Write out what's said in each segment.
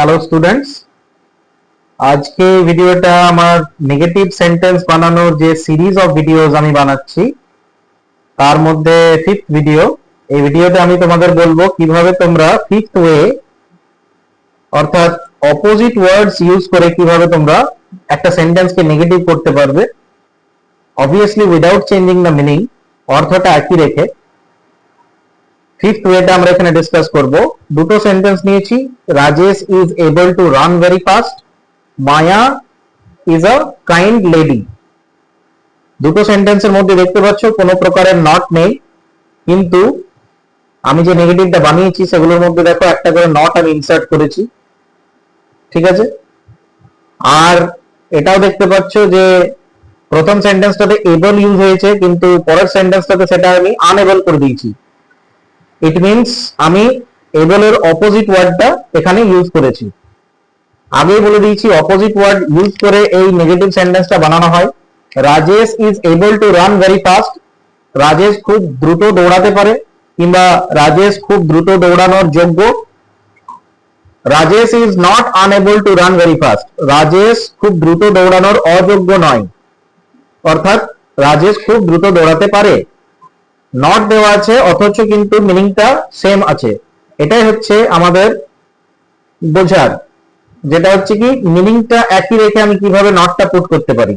Hello students, আজকে ভিডিওটা আমার নেগেটিভ সেন্টেন্স বানানোর যে সিরিজ অফ ভিডিওস আমি বানাচ্ছি তার মধ্যে ফিফথ ভিডিও। এই ভিডিওতে আমি তোমাদের বলবো কিভাবে তোমরা ফিফথ ওয়ে অর্থাৎ অপোজিট ওয়ার্ডস ইউজ করে কিভাবে তোমরা একটা সেন্টেন্সকে নেগেটিভ করতে পারবে, obviously without changing the meaning, অর্থটা একই রেখে। ফিফথ ওয়েটা আমরা এখানে ডিসকাস করব। দুটো সেন্টেন্স নিয়েছি, Rajesh is able to run very fast, Maya is a kind lady. দুটো সেন্টেন্সের মধ্যে দেখতে পাচ্ছ কোনো প্রকারের নট নেই, কিন্তু আমি যে নেগেটিভটা বানিয়েছি সেগুলোর মধ্যে দেখো একটা করে নট আমি ইনসার্ট করেছি, ঠিক আছে। আর এটাও দেখতে পাচ্ছ যে প্রথম সেন্টেন্সটাতে এবল ইউজ হয়েছে, কিন্তু পরের সেন্টেন্সটাতে সেটা আমি আনএবল করে দিয়েছি। ইট মিনস আমি এবল এর অপোজিট ওয়ার্ডটা এখানে ইউজ করেছি। আগেই বলে দিয়েছি অপোজিট ওয়ার্ড ইউজ করে এই নেগেটিভ সেন্টেন্সটা বানানো হয়। Rajesh is able to run very fast, Rajesh খুব দ্রুত দৌড়াতে পারে, কিংবা রাজেশ খুব দ্রুত দৌড়ানোর যোগ্য। Rajesh is not unable to run very fast, Rajesh খুব দ্রুত দৌড়ানোর অযোগ্য নয়, অর্থাৎ রাজেশ খুব দ্রুত দৌড়াতে পারে। নট দেওয়া আছে অথচ কিন্তু মিনিংটা সেম আছে, এটাই হচ্ছে আমাদের বোঝার, যেটা হচ্ছে কি মিনিংটা একই রেখে আমি কিভাবে নটটা পুট করতে পারি।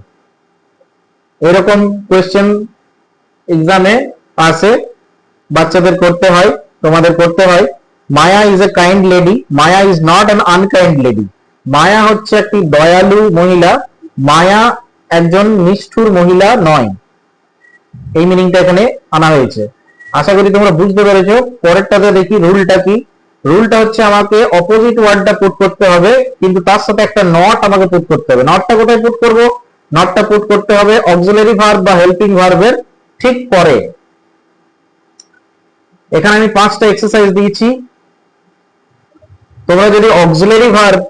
এরকম কোয়েশ্চেন এক্সামে আসে, বাচ্চাদের করতে হয়, তোমাদের করতে হয়। Maya is a kind lady, Maya is not an unkind lady. Maya হচ্ছে একটি দয়ালু মহিলা, মায়া একজন নিষ্ঠুর মহিলা নয়। এই মিনিংটা এখানে আনা হয়েছে। আশা করি তোমরা বুঝতে পেরেছো। পরেরটাতে দেখি রুলটা কি। রুলটা হচ্ছে আমাকে অপোজিট ওয়ার্ডটা পুট করতে হবে, কিন্তু তার সাথে একটা নট আমাকে পুট করতে হবে। নটটা কোথায় পুট করব? নটটা পুট করতে হবে অক্সিলারি ভার্ব বা হেল্পিং ভার্বের ঠিক পরে। এখানে আমি 5টা এক্সারসাইজ দিয়েছি। তোমরা যদি অক্সিলারি ভার্ব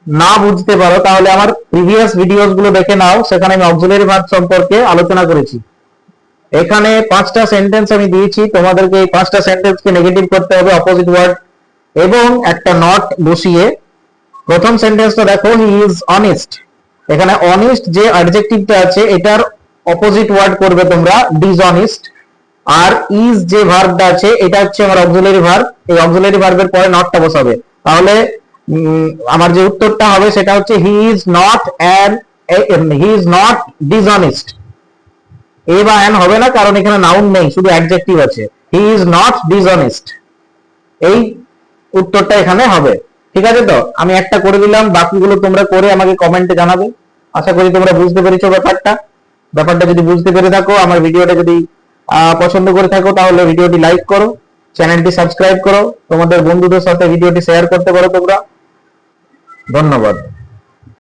না বুঝতে পারো তাহলে আমার প্রিভিয়াস ভিডিওস গুলো দেখে নাও, সেখানে আমি অক্সিলারি ভার্ব সম্পর্কে আলোচনা করেছি। এখানে 5টা সেন্টেন্স আমি দিয়েছি, তোমাদেরকে এই 5টা সেন্টেন্সকে নেগেটিভ করতে হবে অপোজিট ওয়ার্ড এবং একটা নট বসিয়ে। প্রথম সেন্টেন্সটা দেখো, হি ইজ অনেস্ট। এখানে অনেস্ট যে অ্যাডজেক্টিভটা আছে এটার অপোজিট ওয়ার্ড করবে তোমরা ডিসঅনেস্ট। আর ইজ যে ভার্বটা আছে এটা হচ্ছে আমার অক্সিলারি ভার্ব, এই অক্সিলারি ভার্বের পরে নটটা বসাবে। তাহলে আমার যে উত্তরটা হবে সেটা হচ্ছে হি ইজ নট ডিসঅনেস্ট। এ বা অ্যান হবে না, কারণ এখানে নাউন নেই, শুধু অ্যাডজেক্টিভ আছে। হি ইজ নট ডিসঅনেস্ট, এই উত্তরটা এখানে হবে। ঠিক আছে, তো আমি একটা করে দিলাম, বাকিগুলো তোমরা করে আমাকে কমেন্টে জানাবে। আশা করি তোমরা বুঝতে পেরেছো ব্যাপারটা যদি বুঝতে পেরে থাকো, আমার ভিডিওটা যদি পছন্দ করে থাকো, তাহলে ভিডিওটি লাইক করো, চ্যানেলটি সাবস্ক্রাইব করো, তোমাদের বন্ধুদের সাথে ভিডিওটি শেয়ার করতে পারো তোমরা। ধন্যবাদ।